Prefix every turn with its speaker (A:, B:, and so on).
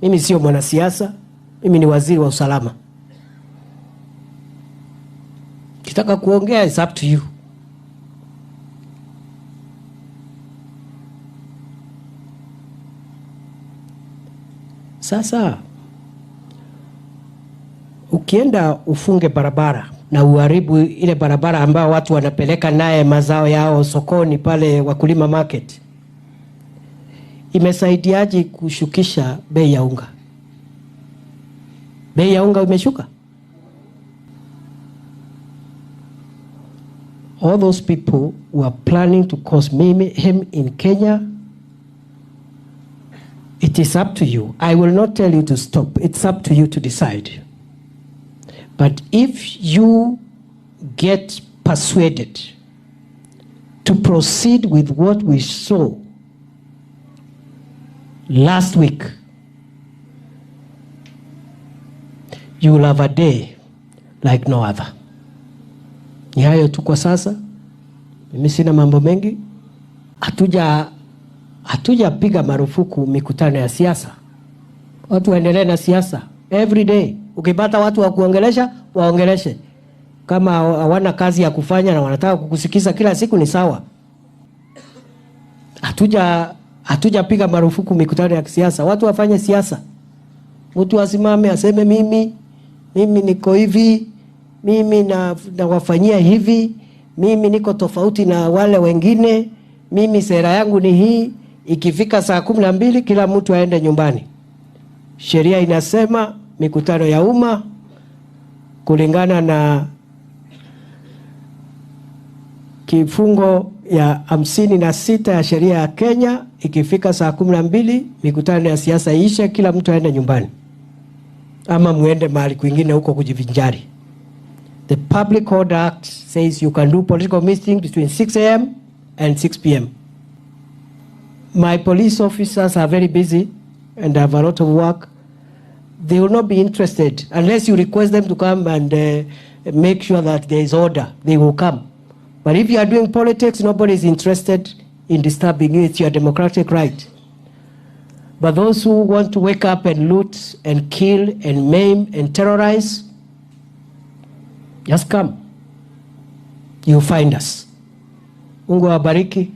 A: Mimi sio mwanasiasa, mimi ni waziri wa usalama. Kitaka kuongea, it's up to you. Sasa ukienda ufunge barabara na uharibu ile barabara ambao watu wanapeleka naye mazao yao sokoni pale Wakulima Market, imesaidiaje kushukisha bei ya unga? Bei ya unga imeshuka. All those people who are planning to cause mayhem in Kenya, it is up to you. I will not tell you to stop. It's up to you to decide. But if you get persuaded to proceed with what we saw last week, you will have a day like no other. Ni hayo tu kwa sasa. Mimi sina mambo mengi. Hatuja piga marufuku mikutano ya siasa. Watu waendelee na siasa every day. Ukipata watu wa kuongelesha, waongeleshe. Kama hawana kazi ya kufanya na wanataka kukusikiza kila siku, ni sawa. Hatuja piga marufuku mikutano ya siasa. Watu wafanye siasa. Mtu asimame aseme mimi niko hivi, mimi na wafanyia hivi, mimi niko tofauti na wale wengine, mimi sera yangu ni hii. Ikifika saa 12 kila mtu aende nyumbani. Sheria inasema mikutano ya umma kulingana na kifungo ya 56 ya sheria ya Kenya, ikifika saa 12 mikutano ya siasa ishe, kila mtu aende nyumbani ama muende mahali kwingine huko kujivinjari. The Public Order Act says you can do political meetings between 6 a.m. and 6 p.m. My police officers are very busy and have a lot of work. They will not be interested unless you request them to come and make sure that there is order. They will come. But if you are doing politics, nobody is interested in disturbing you. It's your democratic right. But those who want to wake up and loot and kill and maim and terrorize, just come. You find us. Mungu awabariki.